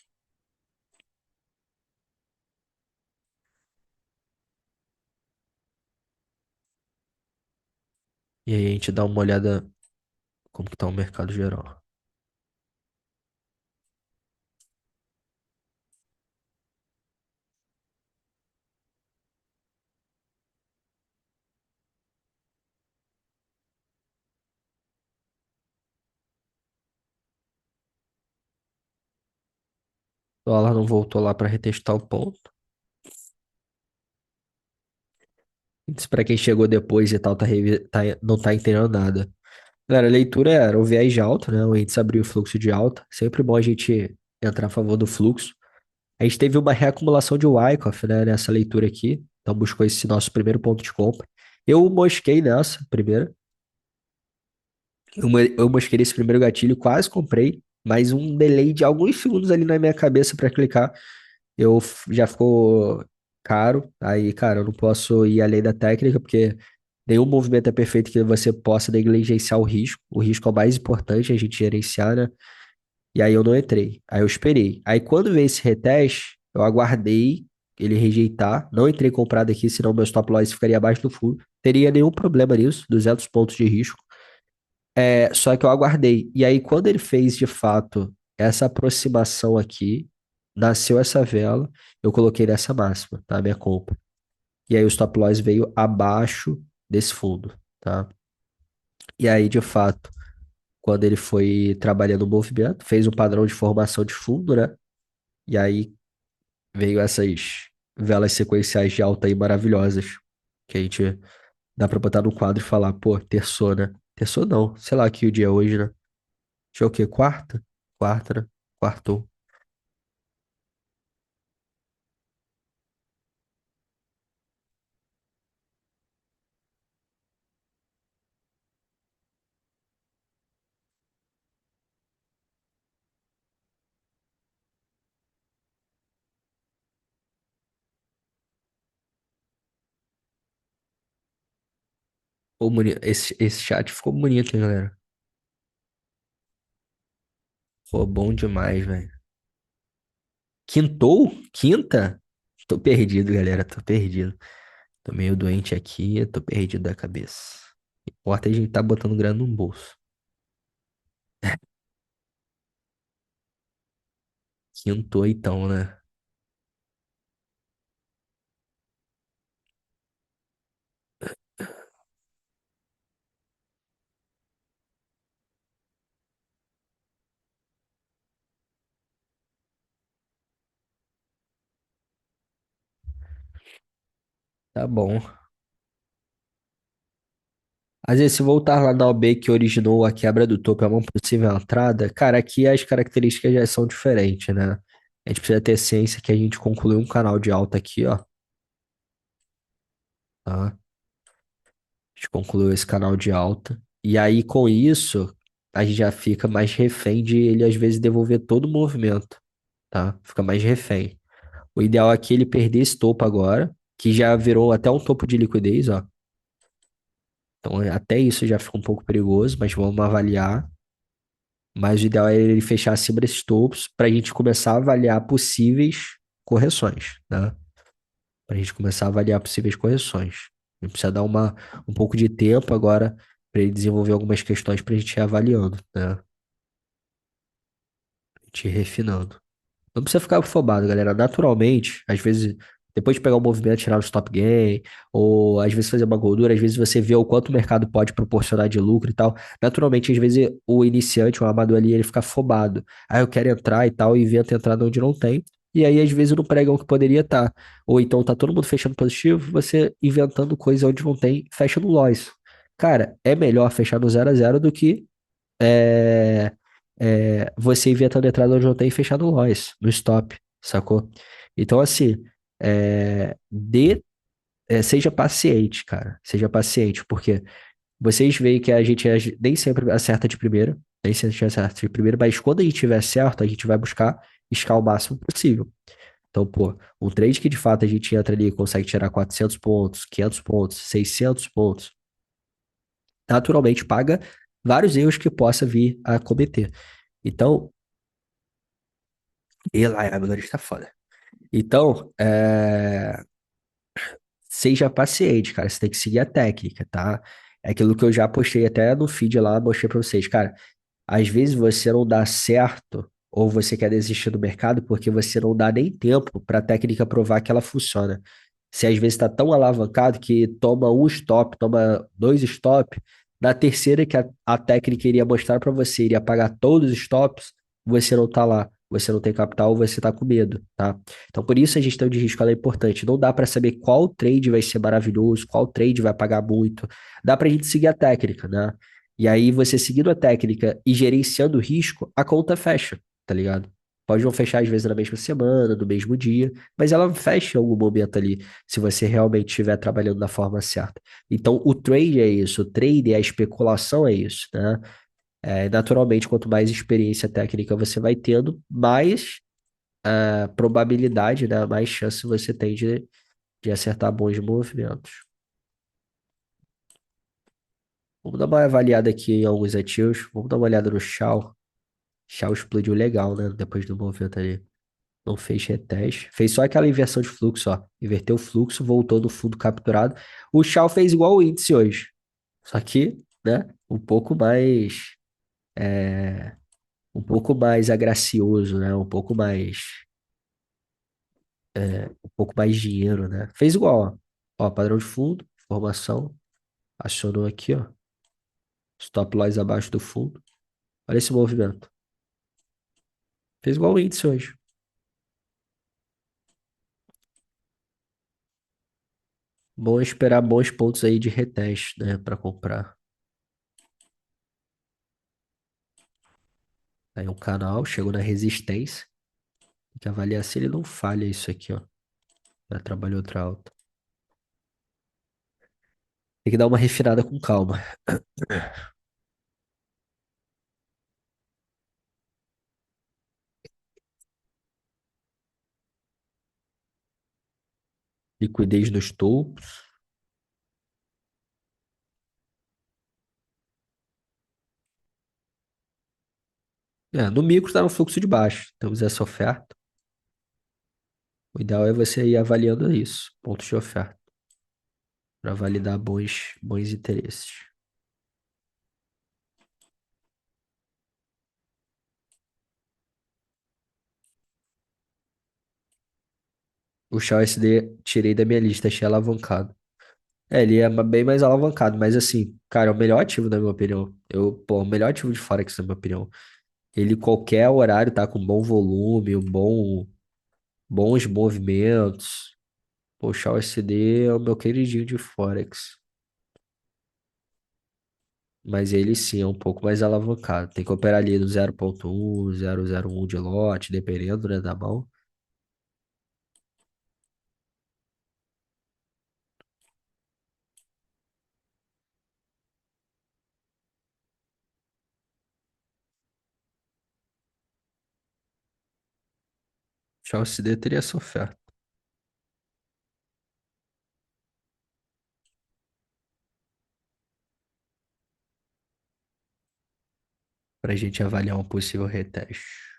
E aí a gente dá uma olhada como que tá o mercado geral. O dólar não voltou lá para retestar o ponto. Isso para quem chegou depois e tal, não tá entendendo nada. Galera, a leitura era o viés de alta, né? O índice abriu o fluxo de alta. Sempre bom a gente entrar a favor do fluxo. A gente teve uma reacumulação de Wyckoff, né, nessa leitura aqui. Então buscou esse nosso primeiro ponto de compra. Eu mosquei nessa primeira. Eu mosquei nesse primeiro gatilho, quase comprei, mas um delay de alguns segundos ali na minha cabeça para clicar, já ficou caro. Aí, cara, eu não posso ir além da técnica, porque Nenhum movimento é perfeito que você possa negligenciar o risco. O risco é o mais importante a gente gerenciar, né? E aí eu não entrei. Aí eu esperei. Aí quando veio esse reteste, eu aguardei ele rejeitar. Não entrei comprado aqui, senão meu stop loss ficaria abaixo do fundo. Teria nenhum problema nisso, 200 pontos de risco. É, só que eu aguardei. E aí quando ele fez de fato essa aproximação aqui, nasceu essa vela, eu coloquei nessa máxima, tá? Minha compra. E aí o stop loss veio abaixo desse fundo, tá? E aí, de fato, quando ele foi trabalhando o movimento, fez um padrão de formação de fundo, né? E aí veio essas velas sequenciais de alta aí maravilhosas, que a gente dá pra botar no quadro e falar, pô, terçou, né? Terçou não, sei lá que o dia é hoje, né? Deixa eu o quê? Quarta? Quarta, né? Quartou. Esse chat ficou bonito, hein, galera? Ficou bom demais, velho. Quintou? Quinta? Tô perdido, galera, tô perdido. Tô meio doente aqui, tô perdido da cabeça. O que importa é a gente tá botando grana no bolso. Quintou então, né? Tá bom. Às vezes, se voltar lá na OB que originou a quebra do topo é uma possível entrada, cara, aqui as características já são diferentes, né? A gente precisa ter ciência que a gente concluiu um canal de alta aqui, ó. Tá? A gente concluiu esse canal de alta. E aí, com isso, a gente já fica mais refém de ele, às vezes, devolver todo o movimento, tá? Fica mais refém. O ideal aqui é ele perder esse topo agora, que já virou até um topo de liquidez, ó. Então, até isso já fica um pouco perigoso, mas vamos avaliar. Mas o ideal é ele fechar acima desses topos para a gente começar a avaliar possíveis correções, né? Para a gente começar a avaliar possíveis correções. A gente precisa dar um pouco de tempo agora para ele desenvolver algumas questões para a gente ir avaliando, né? A gente ir refinando. Não precisa ficar afobado, galera. Naturalmente, às vezes, depois de pegar o movimento, tirar o stop gain, ou às vezes fazer uma gordura, às vezes você vê o quanto o mercado pode proporcionar de lucro e tal. Naturalmente, às vezes o iniciante, o amador ali, ele fica afobado. Ah, eu quero entrar e tal, e inventa entrar onde não tem. E aí, às vezes, não prega o que poderia estar. Ou então tá todo mundo fechando positivo, você inventando coisa onde não tem, fecha no loss. Cara, é melhor fechar no 0 a 0 do que é, você inventando entrada onde não tem e fechar no loss, no stop, sacou? Então, assim, seja paciente, cara. Seja paciente, porque vocês veem que a gente nem sempre acerta de primeira, nem sempre acerta de primeira, mas quando a gente tiver certo, a gente vai buscar escalar o máximo possível. Então, pô, um trade que de fato a gente entra ali e consegue tirar 400 pontos, 500 pontos, 600 pontos, naturalmente paga vários erros que possa vir a cometer. Então, e lá, a Milani está foda. Então, seja paciente, cara. Você tem que seguir a técnica, tá? É aquilo que eu já postei até no feed lá, mostrei pra vocês. Cara, às vezes você não dá certo ou você quer desistir do mercado porque você não dá nem tempo para a técnica provar que ela funciona. Você às vezes está tão alavancado que toma um stop, toma dois stop, na terceira que a técnica iria mostrar para você, iria apagar todos os stops, você não tá lá, você não tem capital, você tá com medo, tá? Então por isso a gestão de risco ela é importante. Não dá para saber qual trade vai ser maravilhoso, qual trade vai pagar muito. Dá para a gente seguir a técnica, né? E aí, você seguindo a técnica e gerenciando o risco, a conta fecha, tá ligado? Pode não fechar às vezes na mesma semana, no mesmo dia, mas ela fecha em algum momento ali, se você realmente estiver trabalhando da forma certa. Então, o trade é isso, o trade, a especulação é isso, né? Naturalmente, quanto mais experiência técnica você vai tendo, mais probabilidade, né? Mais chance você tem de acertar bons movimentos. Vamos dar uma avaliada aqui em alguns ativos. Vamos dar uma olhada no Shell. Shell explodiu legal, né? Depois do movimento ali. Não fez reteste. Fez só aquela inversão de fluxo, ó. Inverteu o fluxo, voltou no fundo capturado. O Shell fez igual o índice hoje. Só que, né? Um pouco mais agracioso, né? Um pouco mais dinheiro, né? Fez igual, ó. Ó, padrão de fundo, formação. Acionou aqui, ó. Stop loss abaixo do fundo. Olha esse movimento. Fez igual o índice hoje. Bom esperar bons pontos aí de reteste, né, para comprar. Aí um canal chegou na resistência. Tem que avaliar se ele não falha isso aqui, ó. Já trabalhou outra alta. Tem que dar uma refinada com calma. Liquidez nos topos. No micro tá no fluxo de baixo. Temos essa oferta. O ideal é você ir avaliando isso, pontos de oferta, para validar bons interesses. O Shell SD tirei da minha lista, achei alavancado. Ele é bem mais alavancado, mas assim, cara, é o melhor ativo, na minha opinião. O melhor ativo de Forex, na minha opinião. Ele, qualquer horário, tá com bom volume, bons movimentos. Pô, o Shell SD é o meu queridinho de Forex. Mas ele sim é um pouco mais alavancado. Tem que operar ali no 0,1, 0,01 de lote, dependendo, né, da mão. Shell SD teria essa oferta. Pra gente avaliar um possível reteste.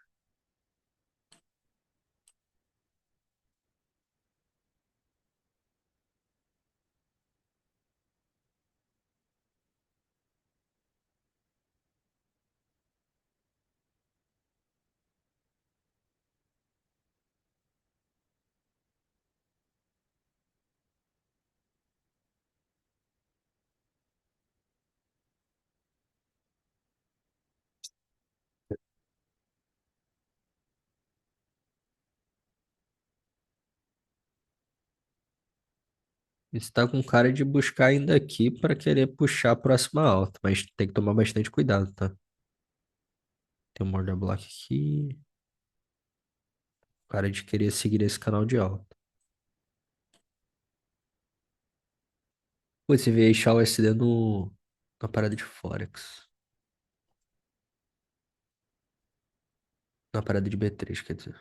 Isso tá com cara de buscar ainda aqui para querer puxar a próxima alta, mas tem que tomar bastante cuidado, tá? Tem um order block aqui. Cara de querer seguir esse canal de alta. Pô, você vê aí Shell SD na parada de Forex. Na parada de B3, quer dizer.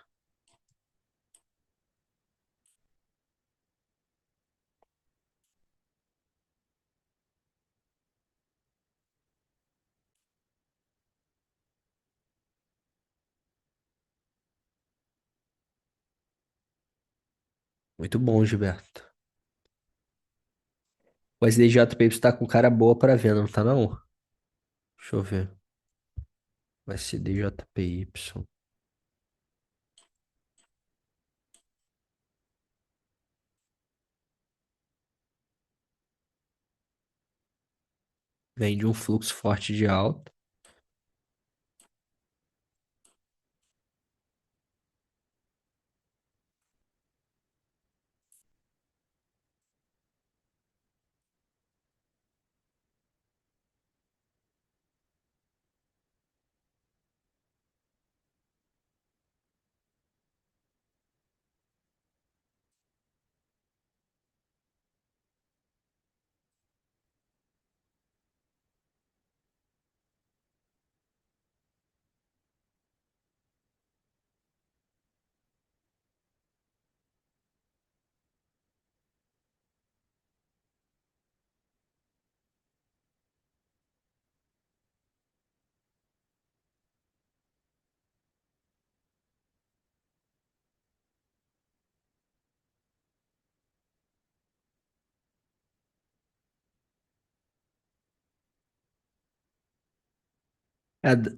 Muito bom, Gilberto. O SDJP está com cara boa para venda, não tá não? Deixa eu ver. O SDJPY. Vem de um fluxo forte de alta.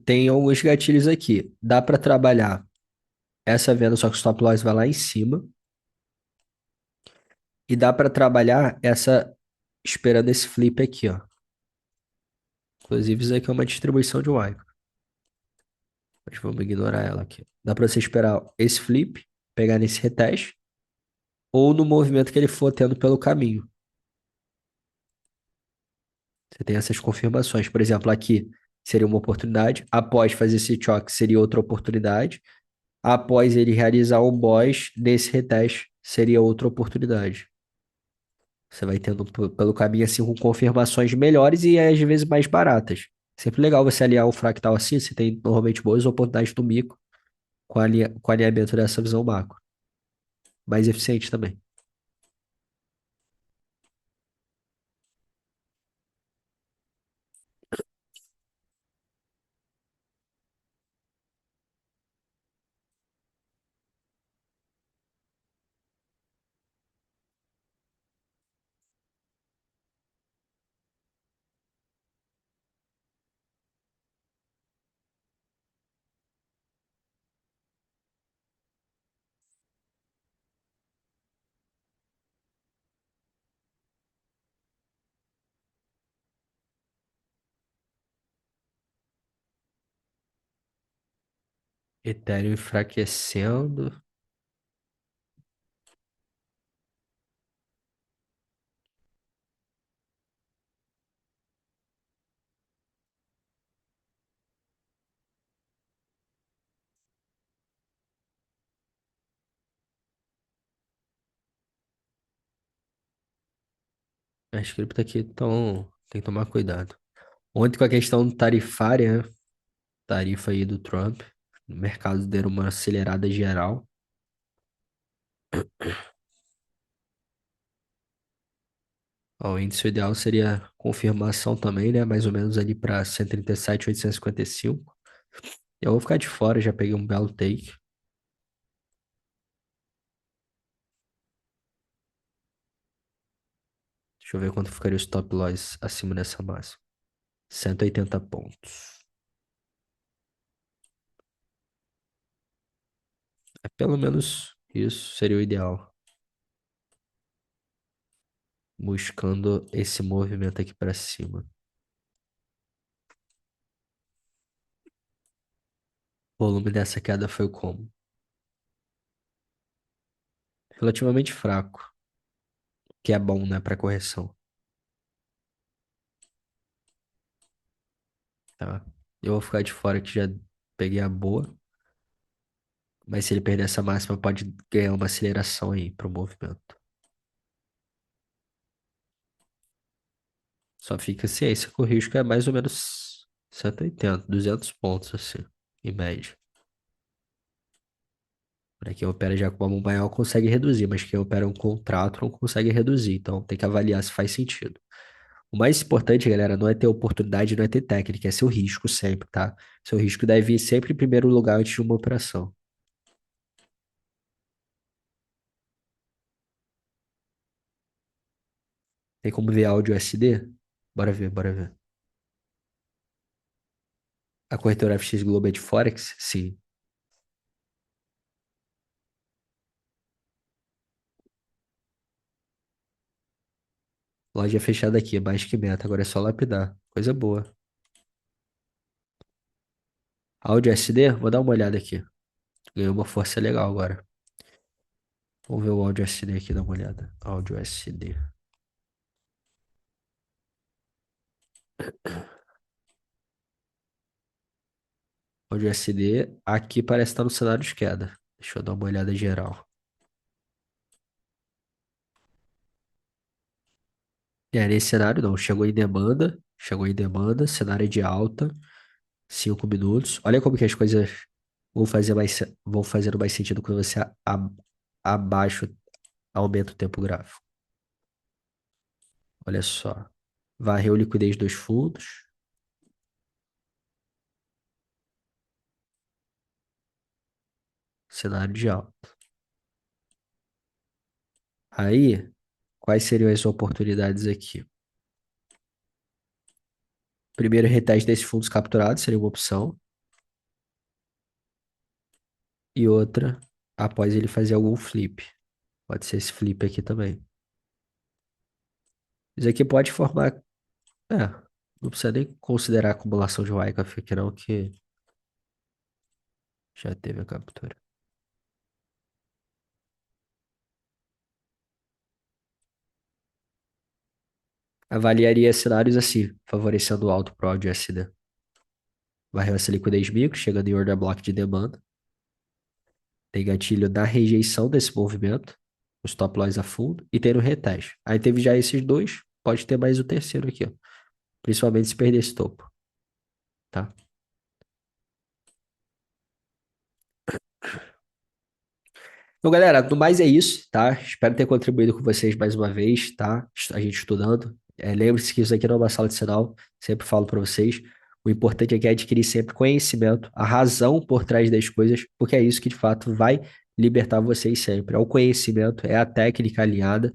Tem alguns gatilhos aqui. Dá para trabalhar essa venda, só que o stop loss vai lá em cima. E dá para trabalhar essa esperando esse flip aqui, ó. Inclusive, isso aqui é uma distribuição de Wyckoff. Mas vamos ignorar ela aqui. Dá para você esperar esse flip, pegar nesse reteste, ou no movimento que ele for tendo pelo caminho. Você tem essas confirmações. Por exemplo, aqui seria uma oportunidade. Após fazer esse choque, seria outra oportunidade. Após ele realizar um boss nesse reteste, seria outra oportunidade. Você vai tendo pelo caminho assim com confirmações melhores e às vezes mais baratas. Sempre legal você aliar um fractal assim, você tem normalmente boas oportunidades do mico com alinhamento dessa visão macro. Mais eficiente também. Ethereum enfraquecendo. As cripto aqui estão. Tem que tomar cuidado. Ontem com a questão tarifária, né? Tarifa aí do Trump. O mercado deu uma acelerada geral. Ó, o índice ideal seria confirmação também, né? Mais ou menos ali para 137.855. Eu vou ficar de fora, já peguei um belo take. Deixa eu ver quanto ficaria o stop loss acima dessa máxima. 180 pontos. É pelo menos isso seria o ideal. Buscando esse movimento aqui para cima. O volume dessa queda foi como? Relativamente fraco, que é bom, né, para correção, tá? Eu vou ficar de fora que já peguei a boa, mas se ele perder essa máxima, pode ganhar uma aceleração aí pro movimento. Só fica ciência que o risco é mais ou menos 180, 200 pontos, assim, em média. Para quem opera já com uma mão maior consegue reduzir, mas quem opera um contrato não consegue reduzir. Então tem que avaliar se faz sentido. O mais importante, galera, não é ter oportunidade, não é ter técnica, é seu risco sempre, tá? Seu risco deve vir sempre em primeiro lugar antes de uma operação. Tem como ver áudio SD? Bora ver, bora ver. A corretora FX Globo é de Forex? Sim. Loja fechada aqui, mais que meta, agora é só lapidar. Coisa boa. Áudio SD? Vou dar uma olhada aqui. Ganhou uma força legal agora. Vamos ver o áudio SD aqui, dar uma olhada. Áudio SD. Áudio SD, aqui parece estar no cenário de queda. Deixa eu dar uma olhada geral. Nesse cenário não, chegou em demanda, cenário de alta, 5 minutos. Olha como que as coisas vão fazendo mais sentido quando você abaixo aumenta o tempo gráfico. Olha só. Varreu liquidez dos fundos, cenário de alta. Aí, quais seriam as oportunidades aqui? Primeiro reteste desses fundos capturados seria uma opção. E outra, após ele fazer algum flip. Pode ser esse flip aqui também. Isso aqui pode formar. É, não precisa nem considerar a acumulação de Wyckoff aqui, não, que já teve a captura. Avaliaria cenários assim, favorecendo o alto Pro de SD. Varreu essa liquidez micro, chegando em order block de demanda. Tem gatilho na rejeição desse movimento, o stop loss a fundo, e tem no reteste. Aí teve já esses dois, pode ter mais o terceiro aqui, ó. Principalmente se perder esse topo, tá? Então, galera, no mais é isso, tá? Espero ter contribuído com vocês mais uma vez, tá? A gente estudando. Lembre-se que isso aqui não é uma sala de sinal, sempre falo para vocês. O importante aqui é adquirir sempre conhecimento, a razão por trás das coisas, porque é isso que de fato vai libertar vocês sempre. É o conhecimento, é a técnica alinhada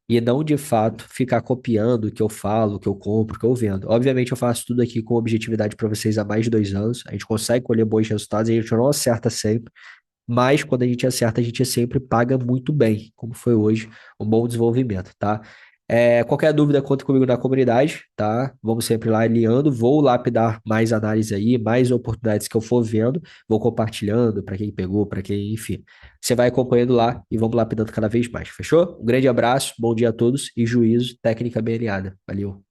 e não de fato ficar copiando o que eu falo, o que eu compro, o que eu vendo. Obviamente, eu faço tudo aqui com objetividade para vocês há mais de 2 anos. A gente consegue colher bons resultados, a gente não acerta sempre. Mas quando a gente acerta, a gente sempre paga muito bem, como foi hoje, um bom desenvolvimento, tá? Qualquer dúvida, conta comigo na comunidade, tá? Vamos sempre lá alinhando. Vou lapidar mais análise aí, mais oportunidades que eu for vendo, vou compartilhando para quem pegou, para quem, enfim. Você vai acompanhando lá e vamos lapidando cada vez mais, fechou? Um grande abraço, bom dia a todos e juízo, técnica bem alinhada. Valeu.